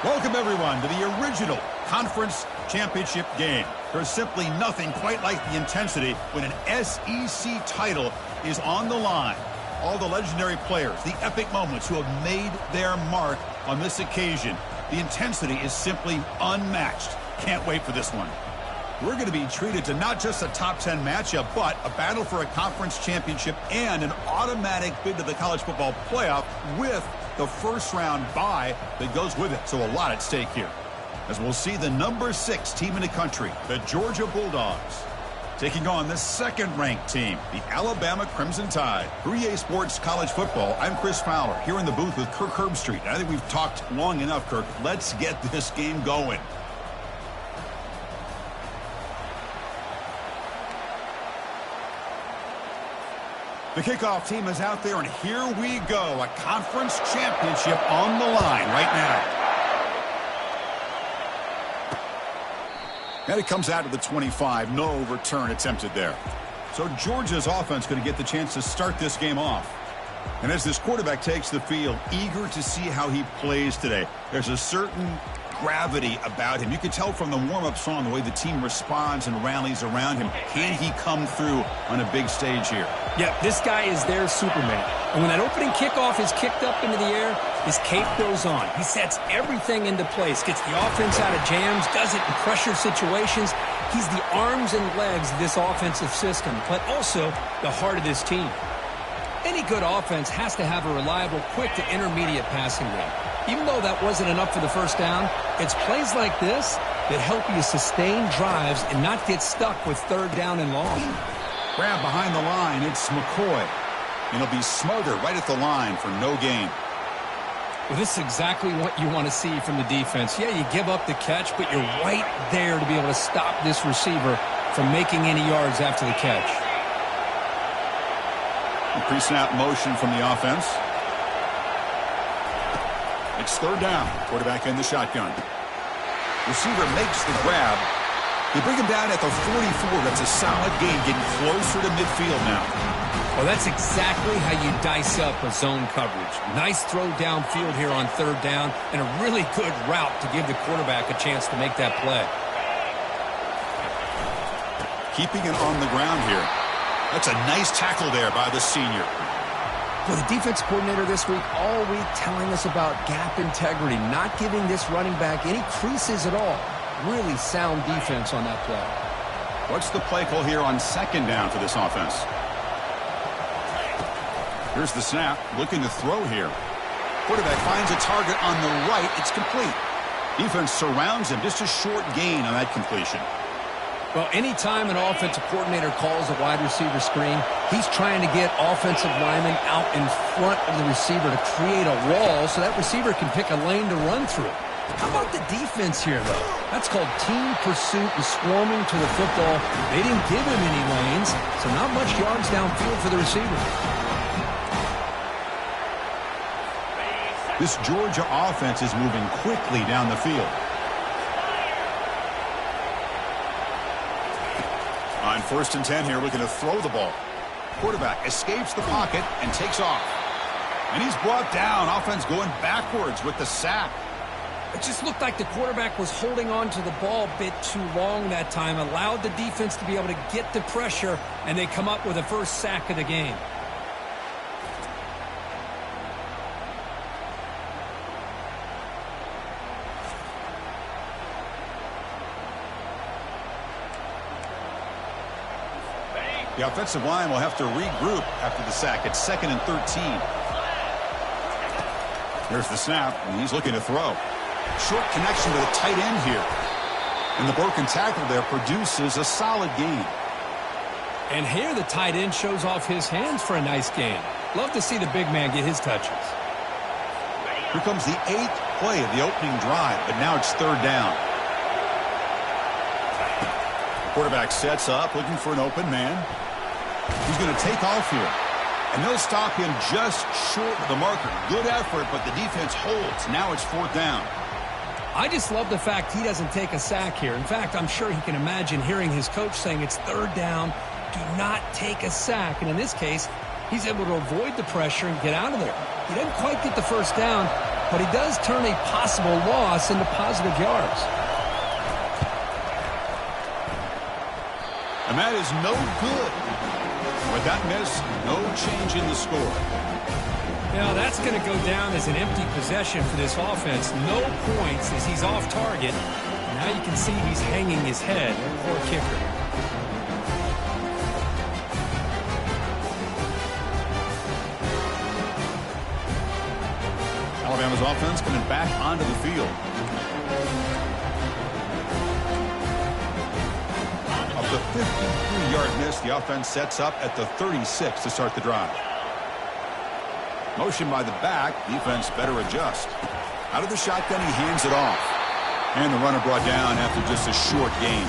Welcome, everyone, to the original conference championship game. There's simply nothing quite like the intensity when an SEC title is on the line. All the legendary players, the epic moments who have made their mark on this occasion. The intensity is simply unmatched. Can't wait for this one. We're going to be treated to not just a top 10 matchup, but a battle for a conference championship and an automatic bid to the college football playoff with the first round bye that goes with it. So a lot at stake here. As we'll see the number 6 team in the country, the Georgia Bulldogs, taking on the second-ranked team, the Alabama Crimson Tide. For EA Sports College Football, I'm Chris Fowler, here in the booth with Kirk Herbstreit. I think we've talked long enough, Kirk. Let's get this game going. The kickoff team is out there, and here we go. A conference championship on the line right now. And it comes out to the 25. No return attempted there. So Georgia's offense going to get the chance to start this game off. And as this quarterback takes the field, eager to see how he plays today. There's a certain gravity about him. You can tell from the warm-up song the way the team responds and rallies around him. Can he come through on a big stage here? Yeah, this guy is their Superman. And when that opening kickoff is kicked up into the air, his cape goes on. He sets everything into place, gets the offense out of jams, does it in pressure situations. He's the arms and legs of this offensive system, but also the heart of this team. Any good offense has to have a reliable, quick to intermediate passing game. Even though that wasn't enough for the first down, it's plays like this that help you sustain drives and not get stuck with third down and long. Grab behind the line, it's McCoy. And he'll be smothered right at the line for no gain. Well, this is exactly what you want to see from the defense. Yeah, you give up the catch, but you're right there to be able to stop this receiver from making any yards after the catch. Pre-snap motion from the offense. It's third down. Quarterback in the shotgun. Receiver makes the grab. They bring him down at the 44. That's a solid gain, getting closer to midfield now. Well, that's exactly how you dice up a zone coverage. Nice throw downfield here on third down, and a really good route to give the quarterback a chance to make that play. Keeping it on the ground here. That's a nice tackle there by the senior. Well, the defense coordinator this week all week telling us about gap integrity, not giving this running back any creases at all. Really sound defense on that play. What's the play call here on second down for this offense? Here's the snap, looking to throw here. Quarterback finds a target on the right. It's complete. Defense surrounds him. Just a short gain on that completion. Well, anytime an offensive coordinator calls a wide receiver screen, he's trying to get offensive linemen out in front of the receiver to create a wall so that receiver can pick a lane to run through. How about the defense here, though? That's called team pursuit and swarming to the football. They didn't give him any lanes, so not much yards downfield for the receiver. This Georgia offense is moving quickly down the field. On 1st and 10 here, looking to throw the ball. Quarterback escapes the pocket and takes off. And he's brought down. Offense going backwards with the sack. It just looked like the quarterback was holding on to the ball a bit too long that time, allowed the defense to be able to get the pressure, and they come up with the first sack of the game. The offensive line will have to regroup after the sack. It's 2nd and 13. Here's the snap, and he's looking to throw. Short connection to the tight end here. And the broken tackle there produces a solid gain. And here the tight end shows off his hands for a nice gain. Love to see the big man get his touches. Here comes the 8th play of the opening drive, but now it's third down. The quarterback sets up, looking for an open man. He's going to take off here. And they'll stop him just short of the marker. Good effort, but the defense holds. Now it's 4th down. I just love the fact he doesn't take a sack here. In fact, I'm sure he can imagine hearing his coach saying it's third down, do not take a sack. And in this case, he's able to avoid the pressure and get out of there. He doesn't quite get the first down, but he does turn a possible loss into positive yards. And that is no good. With that miss, no change in the score. Now that's going to go down as an empty possession for this offense. No points as he's off target. Now you can see he's hanging his head. Poor kicker. Alabama's offense coming back onto the field. Of the 53-yard miss, the offense sets up at the 36 to start the drive. Motion by the back. Defense better adjust. Out of the shotgun, he hands it off. And the runner brought down after just a short gain.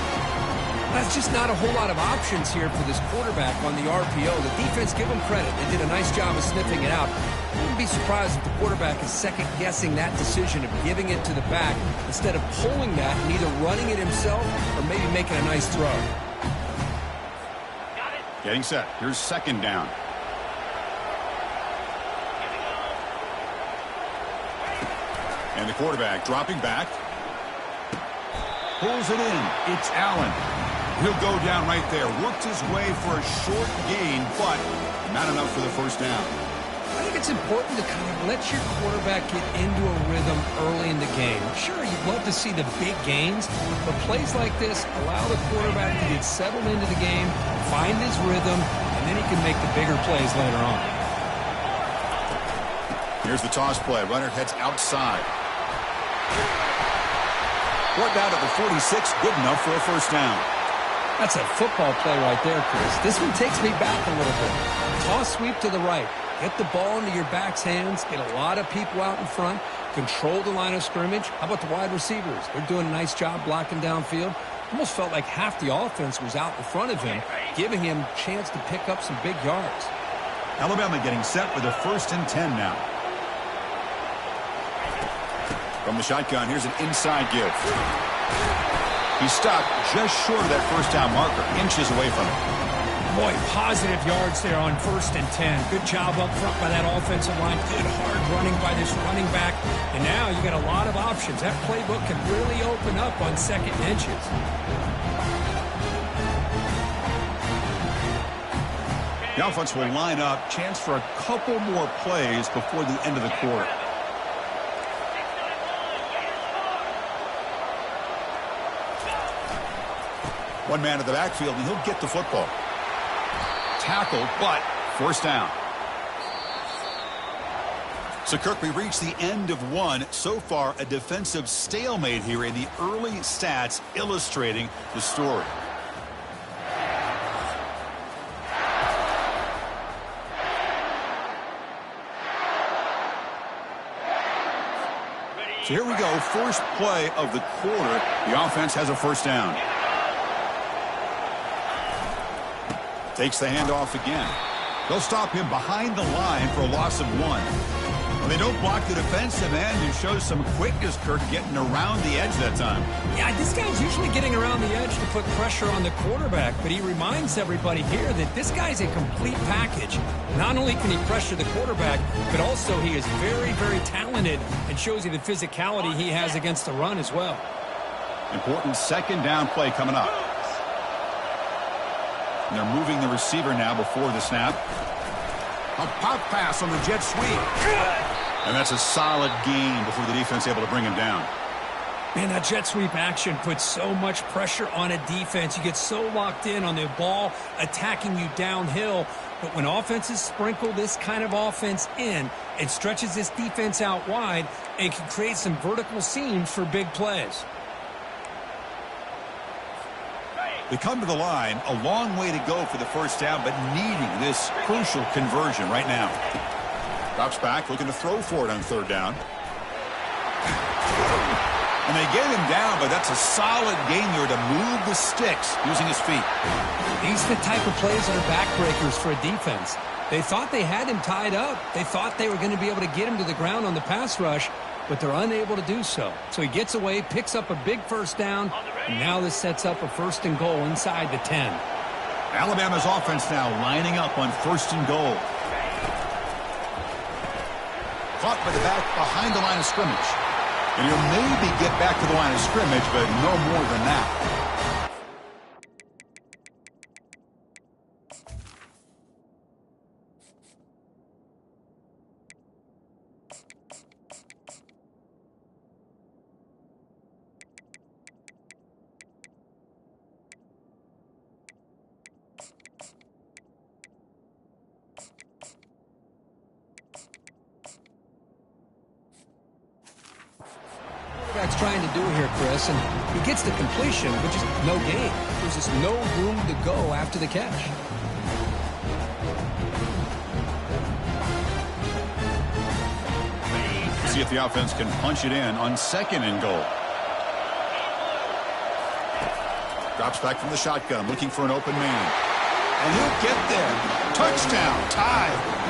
That's just not a whole lot of options here for this quarterback on the RPO. The defense, give them credit. They did a nice job of sniffing it out. I wouldn't be surprised if the quarterback is second-guessing that decision of giving it to the back instead of pulling that and either running it himself or maybe making a nice throw. Getting set. Here's second down. And the quarterback dropping back. Pulls it in. It's Allen. He'll go down right there. Worked his way for a short gain, but not enough for the first down. I think it's important to kind of let your quarterback get into a rhythm early in the game. Sure, you'd love to see the big gains, but plays like this allow the quarterback to get settled into the game, find his rhythm, and then he can make the bigger plays later on. Here's the toss play. Runner heads outside. Brought down at the 46, good enough for a first down. That's a football play right there, Chris. This one takes me back a little bit. Toss sweep to the right. Get the ball into your back's hands. Get a lot of people out in front. Control the line of scrimmage. How about the wide receivers? They're doing a nice job blocking downfield. Almost felt like half the offense was out in front of him, giving him a chance to pick up some big yards. Alabama getting set for the 1st and 10 now. From the shotgun, here's an inside give. He's stopped just short of that first down marker, inches away from it. Boy, positive yards there on 1st and 10. Good job up front by that offensive line. Good hard running by this running back. And now you got a lot of options. That playbook can really open up on 2nd and inches. The offense will line up. Chance for a couple more plays before the end of the quarter. One man in the backfield, and he'll get the football. Tackled, but first down. So, Kirk, we reached the end of one. So far, a defensive stalemate here in the early stats illustrating the story. So here we go, first play of the quarter. The offense has a first down. Takes the handoff again. They'll stop him behind the line for a loss of 1. Well, they don't block the defensive end and show some quickness, Kirk, getting around the edge that time. Yeah, this guy's usually getting around the edge to put pressure on the quarterback, but he reminds everybody here that this guy's a complete package. Not only can he pressure the quarterback, but also he is very, very talented and shows you the physicality he has against the run as well. Important second down play coming up. And they're moving the receiver now before the snap. A pop pass on the jet sweep. And that's a solid gain before the defense able to bring him down. Man, that jet sweep action puts so much pressure on a defense. You get so locked in on the ball attacking you downhill. But when offenses sprinkle this kind of offense in, it stretches this defense out wide and can create some vertical seams for big plays. They come to the line, a long way to go for the first down, but needing this crucial conversion right now. Drops back, looking to throw for it on 3rd down. And they get him down, but that's a solid gain there to move the sticks using his feet. These are the type of plays that are backbreakers for a defense. They thought they had him tied up. They thought they were going to be able to get him to the ground on the pass rush, but they're unable to do so. So he gets away, picks up a big first down, and now this sets up a 1st and goal inside the 10. Alabama's offense now lining up on 1st and goal. Caught by the back behind the line of scrimmage. And he'll maybe get back to the line of scrimmage, but no more than that. Trying to do here, Chris, and he gets the completion, but just no gain. There's just no room to go after the catch. See if the offense can punch it in on 2nd and goal. Drops back from the shotgun, looking for an open man. And he'll get there. Touchdown, tie.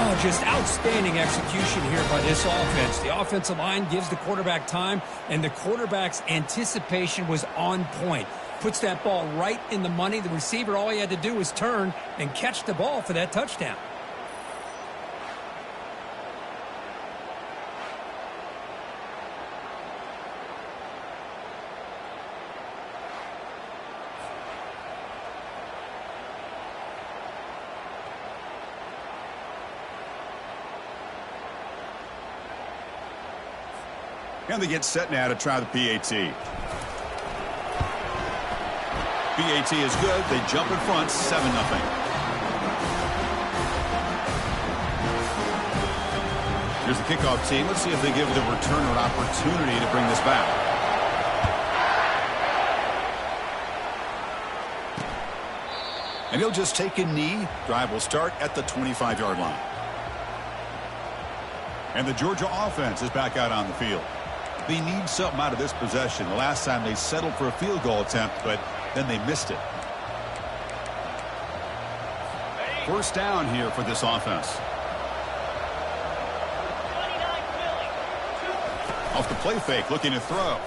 Oh, just outstanding execution here by this offense. The offensive line gives the quarterback time, and the quarterback's anticipation was on point. Puts that ball right in the money. The receiver, all he had to do was turn and catch the ball for that touchdown. And they get set now to try the PAT. PAT is good. They jump in front, 7-0. Here's the kickoff team. Let's see if they give the returner an opportunity to bring this back. And he'll just take a knee. Drive will start at the 25-yard line. And the Georgia offense is back out on the field. They need something out of this possession. The last time they settled for a field goal attempt, but then they missed it. First down here for this offense. Off the play fake, looking to throw.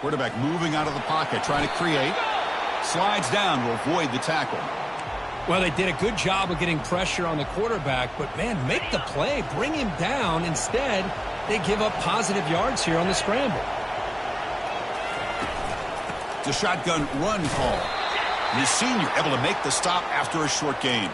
Quarterback moving out of the pocket, trying to create. Slides down to avoid the tackle. Well, they did a good job of getting pressure on the quarterback, but, man, make the play. Bring him down. Instead, they give up positive yards here on the scramble. The shotgun run call. And his senior able to make the stop after a short gain.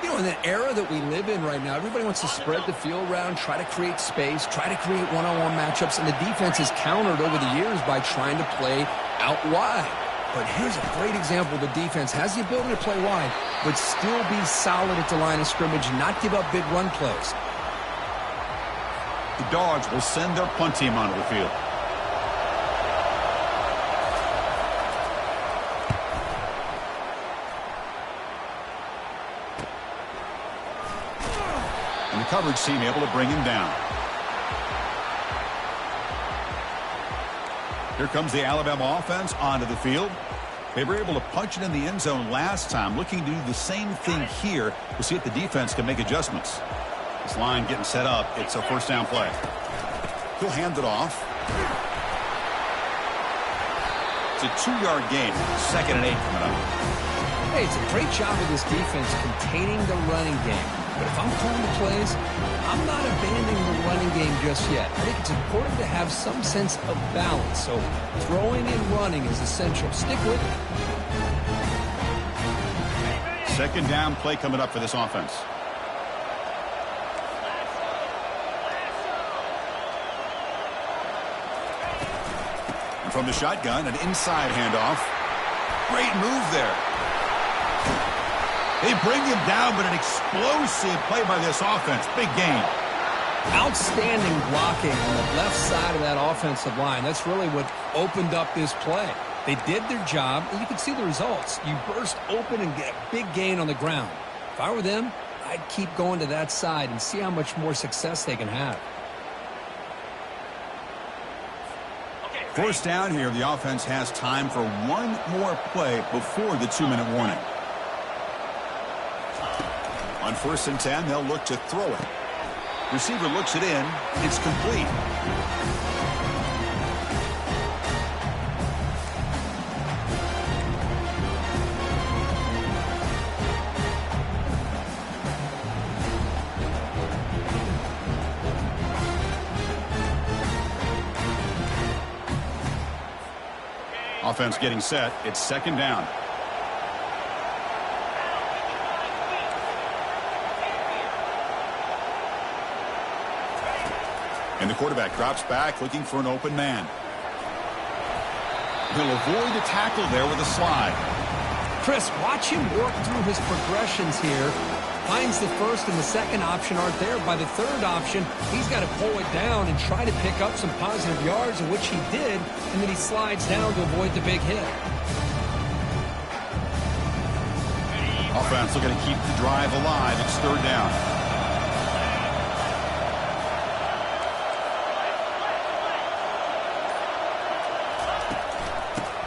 You know, in the era that we live in right now, everybody wants to spread the field around, try to create space, try to create one-on-one matchups, and the defense has countered over the years by trying to play out wide. But here's a great example. The defense has the ability to play wide, but still be solid at the line of scrimmage, not give up big run plays. The Dogs will send their punt team onto the field. And the coverage team able to bring him down. Here comes the Alabama offense onto the field. They were able to punch it in the end zone last time. Looking to do the same thing here. We'll see if the defense can make adjustments. This line getting set up. It's a first down play. He'll hand it off. It's a 2-yard gain. 2nd and 8 coming up. Hey, it's a great job of this defense containing the running game. But if I'm calling the plays, I'm not abandoning the running game just yet. I think it's important to have some sense of balance. So throwing and running is essential. Stick with it. 2nd down play coming up for this offense. And from the shotgun, an inside handoff. Great move there. They bring him down, but an explosive play by this offense. Big gain. Outstanding blocking on the left side of that offensive line. That's really what opened up this play. They did their job, and you can see the results. You burst open and get a big gain on the ground. If I were them, I'd keep going to that side and see how much more success they can have. First down here, the offense has time for one more play before the 2-minute warning. On 1st and 10, they'll look to throw it. Receiver looks it in. It's complete. Offense getting set. It's second down. And the quarterback drops back looking for an open man. He'll avoid the tackle there with a slide. Chris, watch him work through his progressions here. Finds the first and the second option aren't there. By the third option, he's got to pull it down and try to pick up some positive yards, in which he did, and then he slides down to avoid the big hit. Offense looking to keep the drive alive. It's third down.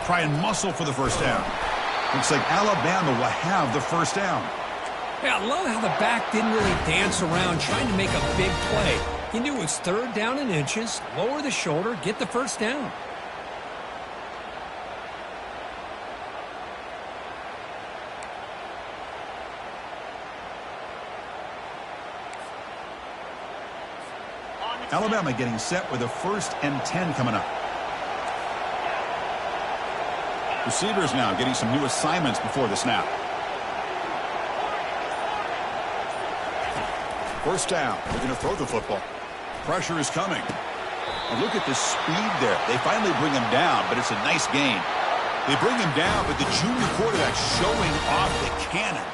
Try and muscle for the first down. Looks like Alabama will have the first down. Yeah, I love how the back didn't really dance around trying to make a big play. He knew it's third down in inches, lower the shoulder, get the first down. Alabama getting set with a 1st and 10 coming up. Receivers now getting some new assignments before the snap. First down. They're going to throw the football. Pressure is coming. And look at the speed there. They finally bring him down, but it's a nice gain. They bring him down, but the junior quarterback showing off the cannon.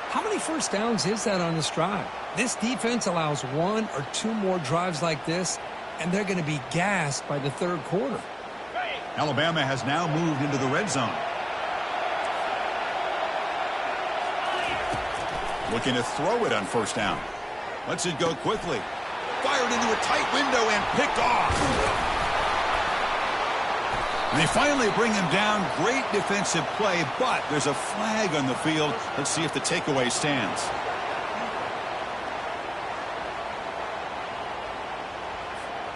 How many first downs is that on this drive? This defense allows 1 or 2 more drives like this, and they're going to be gassed by the third quarter. Alabama has now moved into the red zone. Looking to throw it on first down. Lets it go quickly. Fired into a tight window and picked off. And they finally bring him down. Great defensive play, but there's a flag on the field. Let's see if the takeaway stands.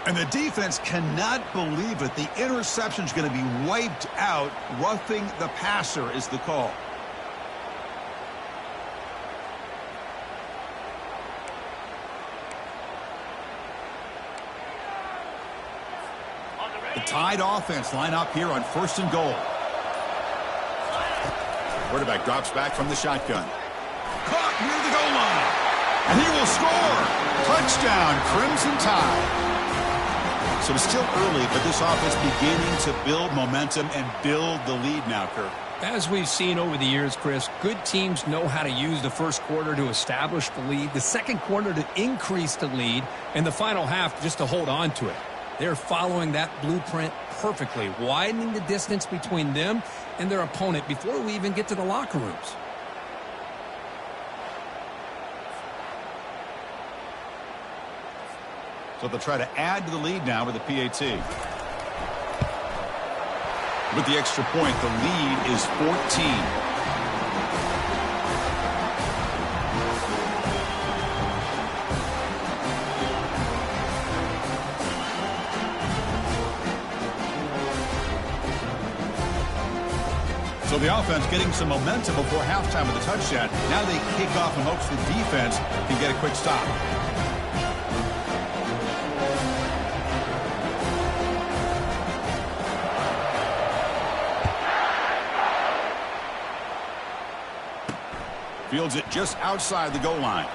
And the defense cannot believe it. The interception is going to be wiped out. Roughing the passer is the call. The Tide offense line up here on 1st and goal. Quarterback drops back from the shotgun. Caught near the goal line. And he will score. Touchdown, Crimson Tide. So it's still early, but this offense beginning to build momentum and build the lead now, Kirk. As we've seen over the years, Chris, good teams know how to use the first quarter to establish the lead, the second quarter to increase the lead, and the final half just to hold on to it. They're following that blueprint perfectly, widening the distance between them and their opponent before we even get to the locker rooms. So they'll try to add to the lead now with a PAT. With the extra point, the lead is 14. So the offense getting some momentum before halftime with a touchdown. Now they kick off in hopes the defense can get a quick stop. Fields it just outside the goal line.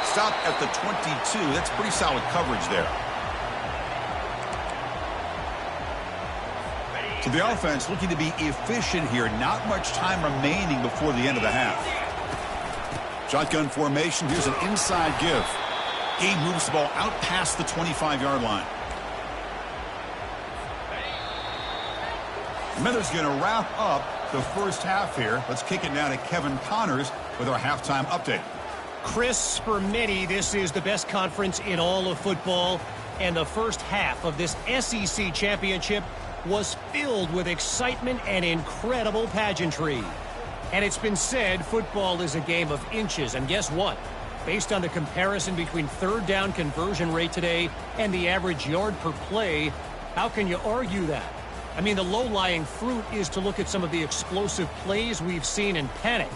Stop at the 22. That's pretty solid coverage there. So the offense looking to be efficient here. Not much time remaining before the end of the half. Shotgun formation. Here's an inside give. He moves the ball out past the 25-yard line. Mither's going to wrap up the first half here. Let's kick it now to Kevin Connors with our halftime update. Chris, for many, this is the best conference in all of football. And the first half of this SEC championship was filled with excitement and incredible pageantry. And it's been said football is a game of inches. And guess what? Based on the comparison between third down conversion rate today and the average yard per play, how can you argue that? I mean, the low-lying fruit is to look at some of the explosive plays we've seen in panic.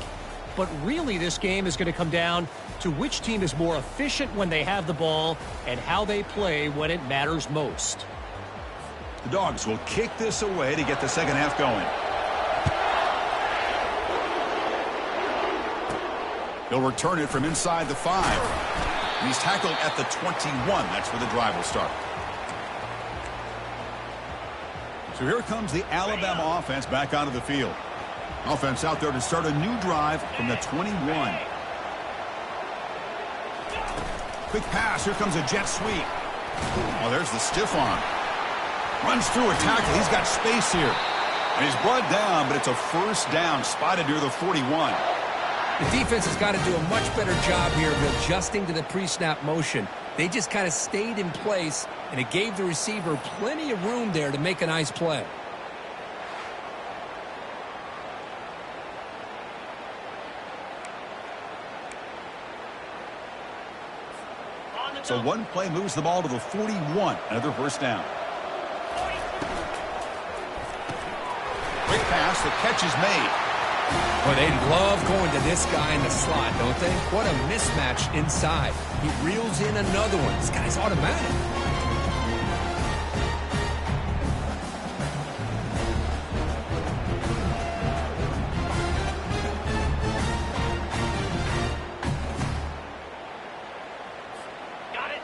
But really, this game is going to come down to which team is more efficient when they have the ball and how they play when it matters most. The Dogs will kick this away to get the second half going. He'll return it from inside the 5. And he's tackled at the 21. That's where the drive will start. So here comes the Alabama offense back onto the field. Offense out there to start a new drive from the 21. Quick pass. Here comes a jet sweep. Oh, there's the stiff arm. Runs through a tackle. He's got space here. And he's brought down, but it's a first down spotted near the 41. The defense has got to do a much better job here of adjusting to the pre-snap motion. They just kind of stayed in place, and it gave the receiver plenty of room there to make a nice play. So one play moves the ball to the 41. Another first down. Quick pass. The catch is made. Well, they love going to this guy in the slot, don't they? What a mismatch inside. He reels in another one. This guy's automatic.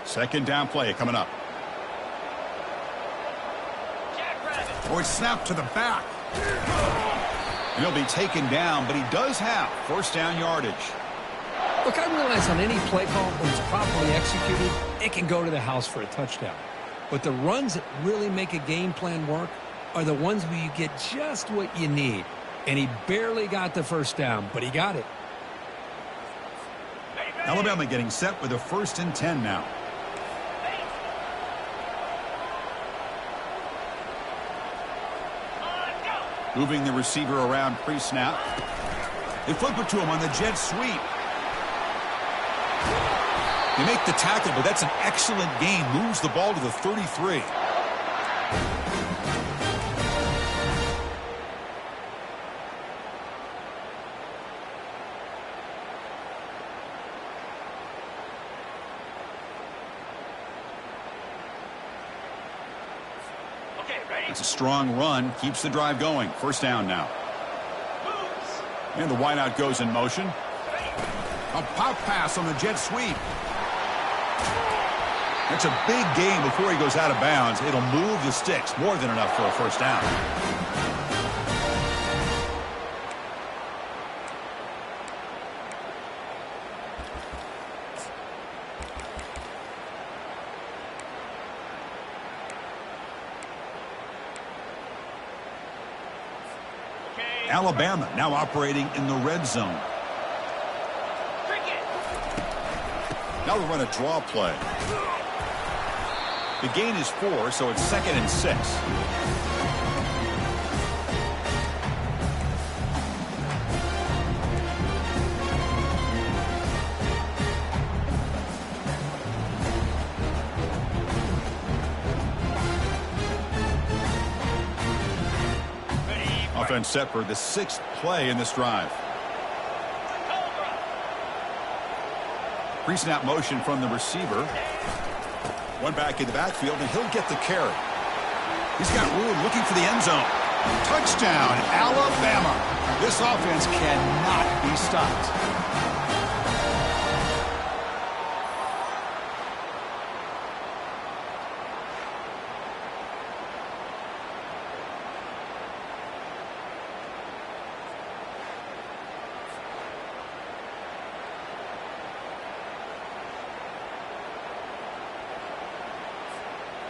Second down play coming up. Oh, it's snapped to the back. And he'll be taken down, but he does have first down yardage. Look, I realize on any play call, when it's properly executed, it can go to the house for a touchdown. But the runs that really make a game plan work are the ones where you get just what you need. And he barely got the first down, but he got it. Alabama getting set with a 1st and 10 now. Moving the receiver around pre-snap. They flip it to him on the jet sweep. They make the tackle, but that's an excellent gain. Moves the ball to the 33. It's a strong run, keeps the drive going. First down now. And the wideout goes in motion. A pop pass on the jet sweep. That's a big gain before he goes out of bounds. It'll move the sticks, more than enough for a first down. Alabama now operating in the red zone. Now they'll run a draw play. The gain is 4, so it's 2nd and 6. Offense set for the 6th play in this drive. Pre-snap motion from the receiver. One back in the backfield, and he'll get the carry. He's got room looking for the end zone. Touchdown, Alabama. This offense cannot be stopped.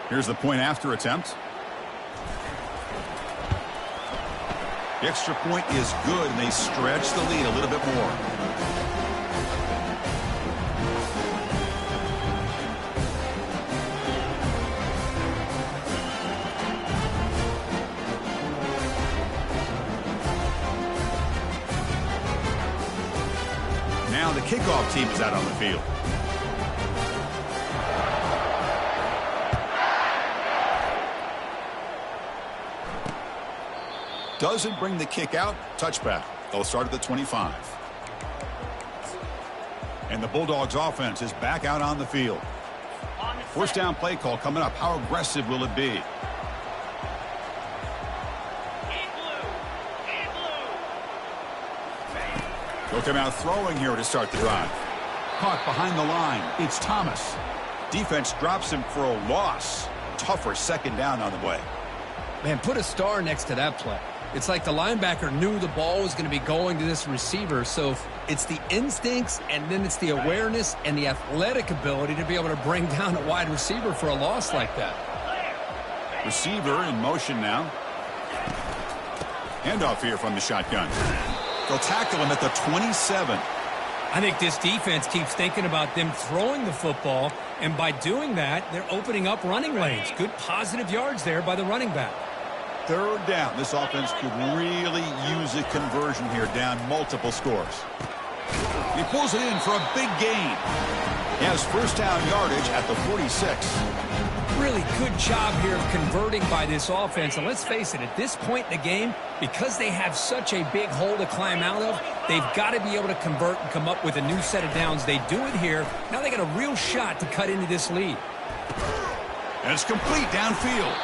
Here's the point after attempt. The extra point is good, and they stretch the lead a little bit more. Now the kickoff team is out on the field. Doesn't bring the kick out. Touchback. They'll start at the 25. And the Bulldogs offense is back out on the field. First down play call coming up. How aggressive will it be? He'll come out throwing here to start the drive. Caught behind the line. It's Thomas. Defense drops him for a loss. Tougher second down on the way. Man, put a star next to that play. It's like the linebacker knew the ball was going to be going to this receiver, so it's the instincts and then it's the awareness and the athletic ability to be able to bring down a wide receiver for a loss like that. Receiver in motion now. Handoff here from the shotgun. They'll tackle him at the 27. I think this defense keeps thinking about them throwing the football, and by doing that, they're opening up running lanes. Good positive yards there by the running back. Third down. This offense could really use a conversion here, down multiple scores. He pulls it in for a big gain. He has first down yardage at the 46. Really good job here of converting by this offense. And let's face it, at this point in the game, because they have such a big hole to climb out of, they've got to be able to convert and come up with a new set of downs. They do it here. Now they got a real shot to cut into this lead. And it's complete downfield.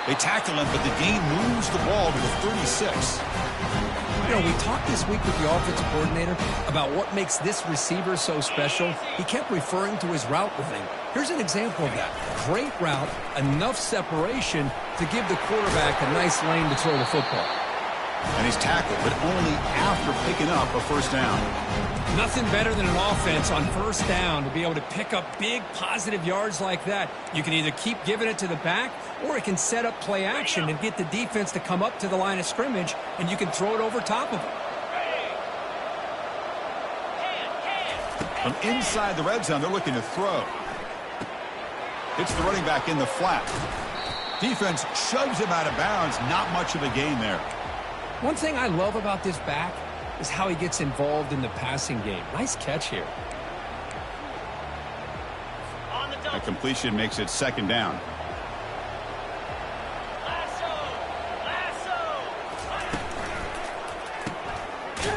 They tackle him, but the gain moves the ball to the 36. You know, we talked this week with the offensive coordinator about what makes this receiver so special. He kept referring to his route running. Here's an example of that. Great route, enough separation to give the quarterback a nice lane to throw the football. And he's tackled, but only after picking up a first down. Nothing better than an offense on first down to be able to pick up big positive yards like that. You can either keep giving it to the back, or it can set up play action and get the defense to come up to the line of scrimmage, and you can throw it over top of them. From inside the red zone, they're looking to throw. Hits the running back in the flat. Defense shoves him out of bounds. Not much of a gain there. One thing I love about this back is how he gets involved in the passing game. Nice catch here. A completion makes it second down.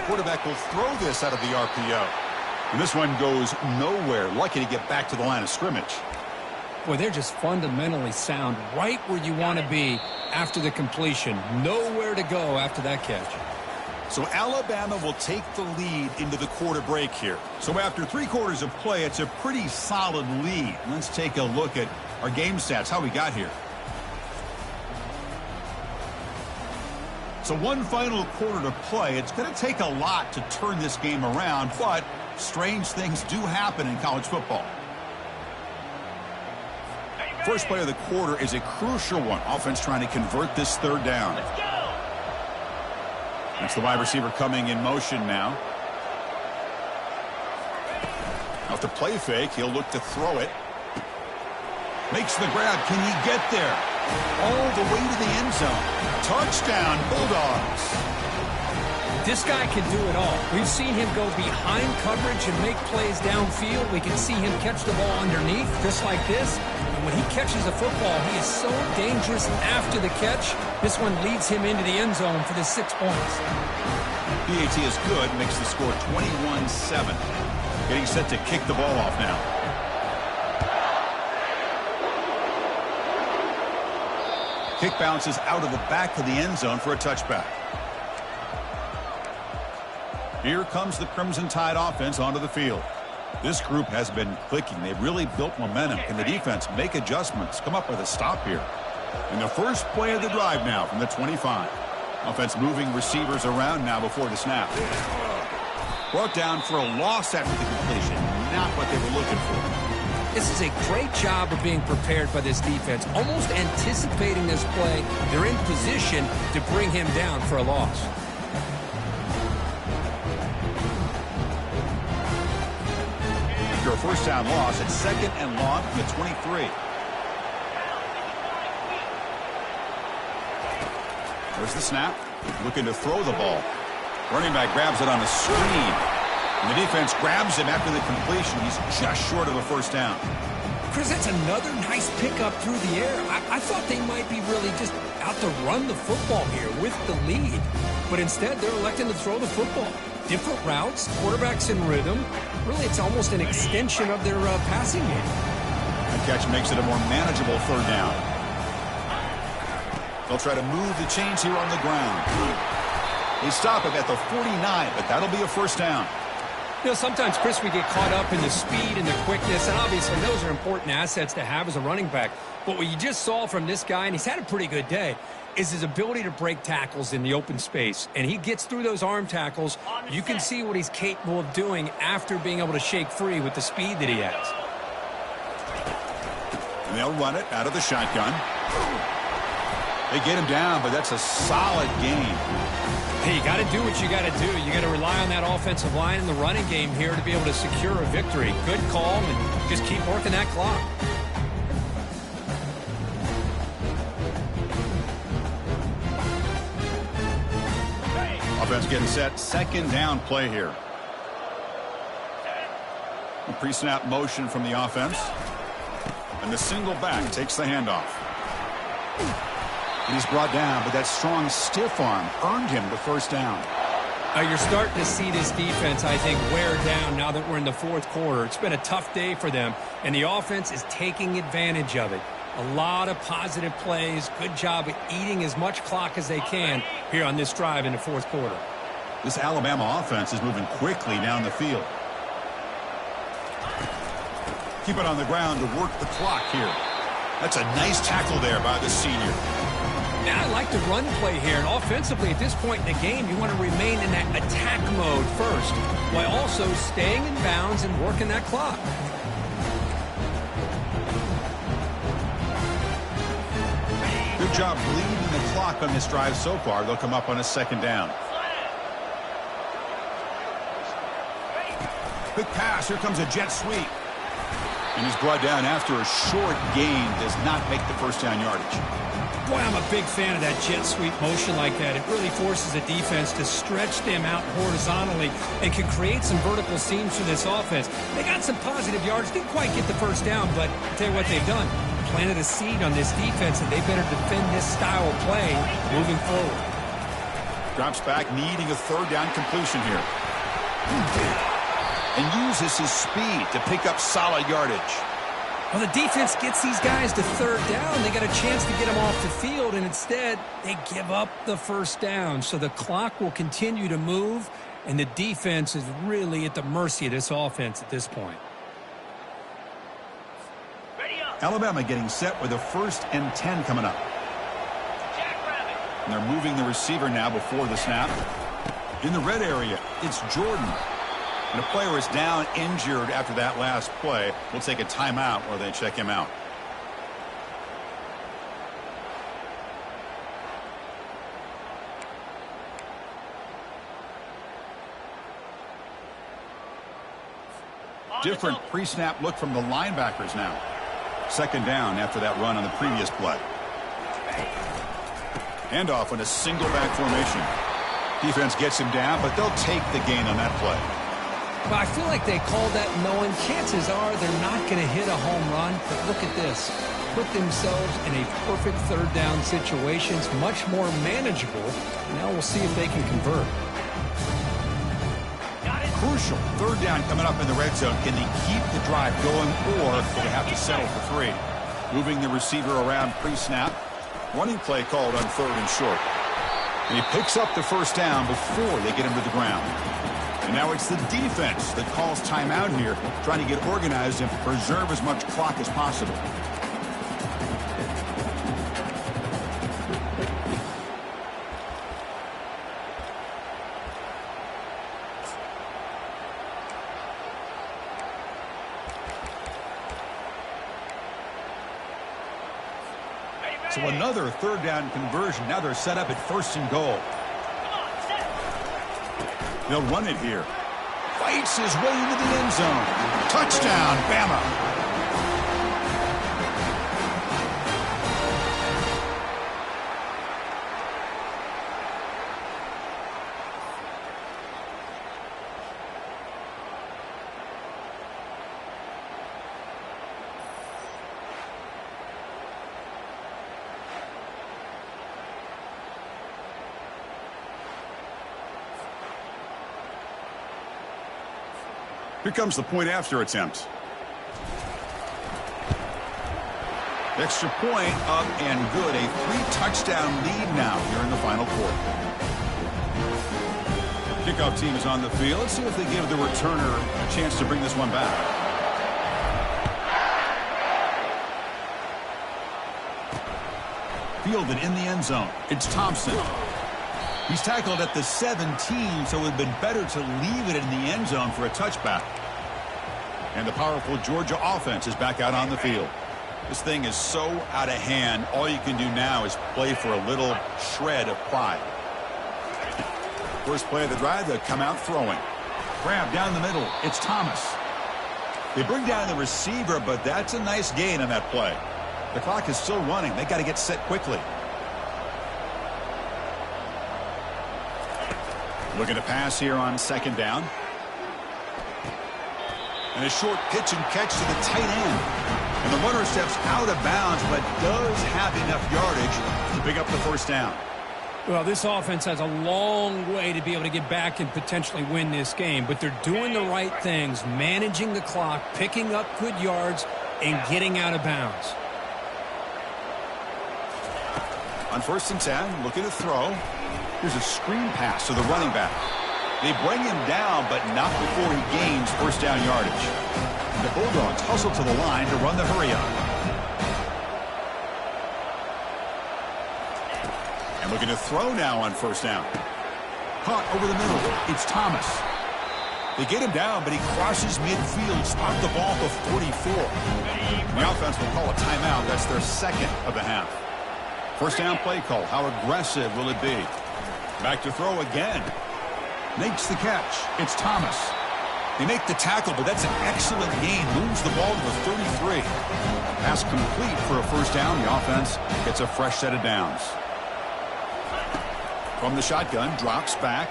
Quarterback will throw this out of the RPO. And this one goes nowhere. Lucky to get back to the line of scrimmage. Boy, they're just fundamentally sound, right where you want to be after the completion. Nowhere to go after that catch. So Alabama will take the lead into the quarter break here. So after 3 quarters of play, it's a pretty solid lead. Let's take a look at our game stats, how we got here. So one final quarter to play. It's going to take a lot to turn this game around, but strange things do happen in college football. First play of the quarter is a crucial one. Offense trying to convert this third down. That's the wide receiver coming in motion now. Off the play fake, he'll look to throw it. Makes the grab. Can he get there? All the way to the end zone. Touchdown, Bulldogs. This guy can do it all. We've seen him go behind coverage and make plays downfield. We can see him catch the ball underneath, just like this. And when he catches a football, he is so dangerous after the catch. This one leads him into the end zone for the 6 points. PAT is good, makes the score 21-7. Getting set to kick the ball off now. Kick bounces out of the back of the end zone for a touchback. Here comes the Crimson Tide offense onto the field. This group has been clicking. They've really built momentum. Can the defense make adjustments, come up with a stop here? And the first play of the drive now from the 25. Offense moving receivers around now before the snap. Brought down for a loss after the completion. Not what they were looking for. This is a great job of being prepared by this defense. Almost anticipating this play. They're in position to bring him down for a loss. After a first down loss, it's second and long from the 23. There's the snap. Looking to throw the ball. Running back grabs it on a screen. And the defense grabs him after the completion. He's just short of a first down. Chris, that's another nice pickup through the air. I thought they might be really just out to run the football here with the lead. But instead, they're electing to throw the football. Different routes, quarterbacks in rhythm. Really, it's almost an extension of their passing game. The catch makes it a more manageable third down. They'll try to move the chains here on the ground. They stop him at the 49, but that'll be a first down. You know, sometimes, Chris, we get caught up in the speed and the quickness, and obviously those are important assets to have as a running back. But what you just saw from this guy, and he's had a pretty good day, is his ability to break tackles in the open space. And he gets through those arm tackles. You can see what he's capable of doing after being able to shake free with the speed that he has. And they'll run it out of the shotgun. They get him down, but that's a solid gain. Hey, you got to do what you got to do. You got to rely on that offensive line and the running game here to be able to secure a victory. Good call, and just keep working that clock. Offense getting set. Second down play here. A pre-snap motion from the offense. And the single back takes the handoff. And he's brought down, but that strong stiff arm earned him the first down. You're starting to see this defense, I think, wear down now that we're in the fourth quarter. It's been a tough day for them, and the offense is taking advantage of it. A lot of positive plays. Good job at eating as much clock as they can here on this drive in the fourth quarter. This Alabama offense is moving quickly down the field. Keep it on the ground to work the clock here. That's a nice tackle there by the senior. Now I like the run play here, and offensively at this point in the game, you want to remain in that attack mode first, while also staying in bounds and working that clock. Good job bleeding the clock on this drive so far. They'll come up on a second down. Quick pass. Here comes a jet sweep. And he's brought down after a short gain. Does not make the first down yardage. Boy, I'm a big fan of that jet sweep motion like that. It really forces the defense to stretch them out horizontally and can create some vertical seams for this offense. They got some positive yards. Didn't quite get the first down, but I'll tell you what they've done. Planted a seed on this defense, and they better defend this style of play moving forward. Drops back, needing a third down completion here. And uses his speed to pick up solid yardage. Well, the defense gets these guys to third down. They got a chance to get them off the field, and instead they give up the first down. So the clock will continue to move, and the defense is really at the mercy of this offense at this point. Alabama getting set with a 1st and 10 coming up. And they're moving the receiver now before the snap. In the red area, it's Jordan. And a player is down injured after that last play. We'll take a timeout while they check him out. Different pre-snap look from the linebackers now. Second down after that run on the previous play. Handoff in a single back formation. Defense gets him down, but they'll take the gain on that play. Well, I feel like they called that knowing chances are they're not going to hit a home run. But look at this. Put themselves in a perfect third down situation. It's much more manageable. Now we'll see if they can convert. Crucial third down coming up in the red zone. Can they keep the drive going, or do they have to settle for 3? Moving the receiver around pre-snap. Running play called on 3rd and short. And he picks up the first down before they get him to the ground. And now it's the defense that calls timeout here, trying to get organized and preserve as much clock as possible. So another third down conversion. Now they're set up at 1st and goal. They'll run it here. Fights his way into the end zone. Touchdown, Bama. Here comes the point after attempt. Extra point up and good. A 3-touchdown lead now here in the final quarter. Kickoff team is on the field. Let's see if they give the returner a chance to bring this one back. Fielded in the end zone. It's Thompson. He's tackled at the 17, so it would have been better to leave it in the end zone for a touchback. And the powerful Georgia offense is back out on the field. This thing is so out of hand, all you can do now is play for a little shred of pride. First play of the drive, they come out throwing. Grab down the middle. It's Thomas. They bring down the receiver, but that's a nice gain on that play. The clock is still running. They got to get set quickly. Looking to pass here on second down. And a short pitch and catch to the tight end. And the runner steps out of bounds, but does have enough yardage to pick up the first down. Well, this offense has a long way to be able to get back and potentially win this game, but they're doing the right things, managing the clock, picking up good yards, and getting out of bounds. On 1st and 10, looking to throw. Here's a screen pass to the running back. They bring him down, but not before he gains first down yardage. The Bulldogs hustle to the line to run the hurry-up. And looking to throw now on first down. Caught over the middle. It's Thomas. They get him down, but he crosses midfield, spot the ball to 44. The offense will call a timeout. That's their second of the half. First down play call. How aggressive will it be? Back to throw again. Makes the catch. It's Thomas. They make the tackle, but that's an excellent gain. Moves the ball to the 33. Pass complete for a first down. The offense gets a fresh set of downs. From the shotgun, drops back.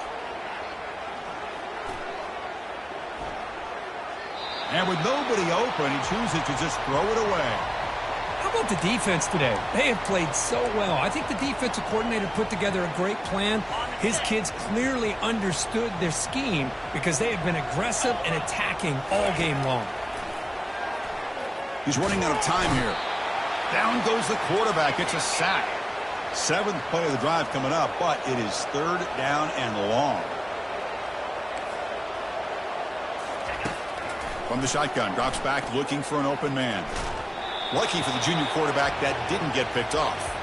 And with nobody open, he chooses to just throw it away. How about the defense today? They have played so well. I think the defensive coordinator put together a great plan. His kids clearly understood their scheme because they have been aggressive and attacking all game long. He's running out of time here. Down goes the quarterback. It's a sack. 7th play of the drive coming up, but it is 3rd down and long. From the shotgun, drops back looking for an open man. Lucky for the junior quarterback that didn't get picked off.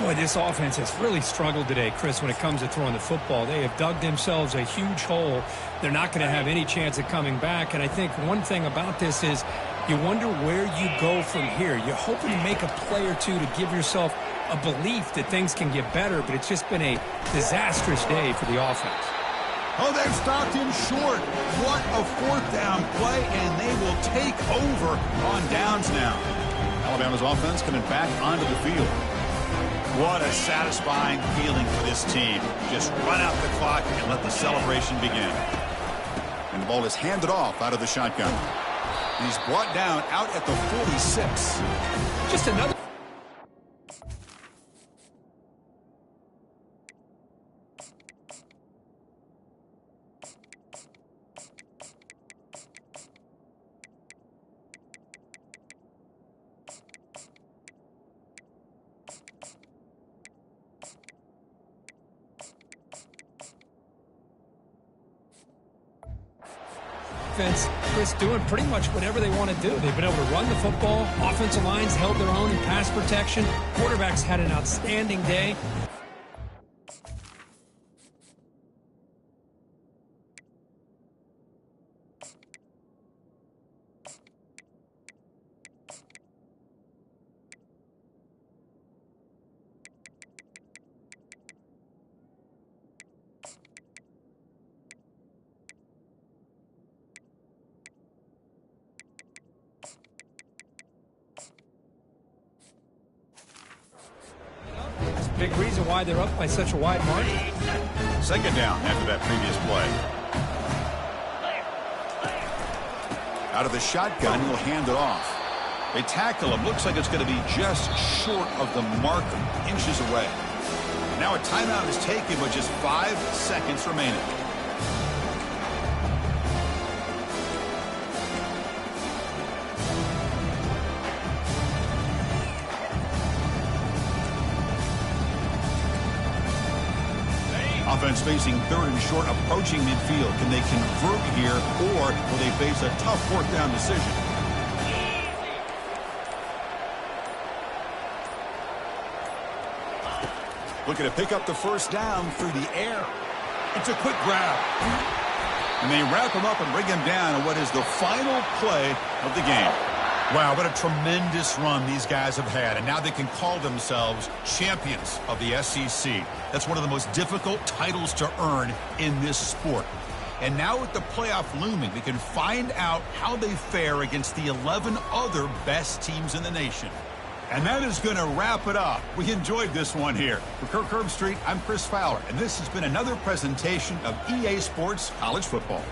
Boy, this offense has really struggled today, Chris, when it comes to throwing the football. They have dug themselves a huge hole. They're not going to have any chance of coming back. And I think one thing about this is you wonder where you go from here. You're hoping to make a play or two to give yourself a belief that things can get better, but it's just been a disastrous day for the offense. Oh, they've stopped him short. What a 4th down play, and they will take over on downs now. Alabama's offense coming back onto the field. What a satisfying feeling for this team. Just run out the clock and let the celebration begin. And the ball is handed off out of the shotgun. And he's brought down out at the 46. Just another... Defense, Chris, doing pretty much whatever they want to do. They've been able to run the football. Offensive lines held their own in pass protection. Quarterbacks had an outstanding day. Big reason why they're up by such a wide margin. 2nd down after that previous play. Out of the shotgun, he'll hand it off. They tackle him. Looks like it's going to be just short of the marker, inches away. Now a timeout is taken with just 5 seconds remaining. Offense Bulldogs facing third and short, approaching midfield. Can they convert here, or will they face a tough fourth down decision? Looking to pick up the first down through the air. It's a quick grab. And they wrap him up and bring him down on what is the final play of the game. Wow, what a tremendous run these guys have had. And now they can call themselves champions of the SEC. That's one of the most difficult titles to earn in this sport. And now with the playoff looming, we can find out how they fare against the 11 other best teams in the nation. And that is going to wrap it up. We enjoyed this one here. For Kirk Herbstreit, I'm Chris Fowler, and this has been another presentation of EA Sports College Football.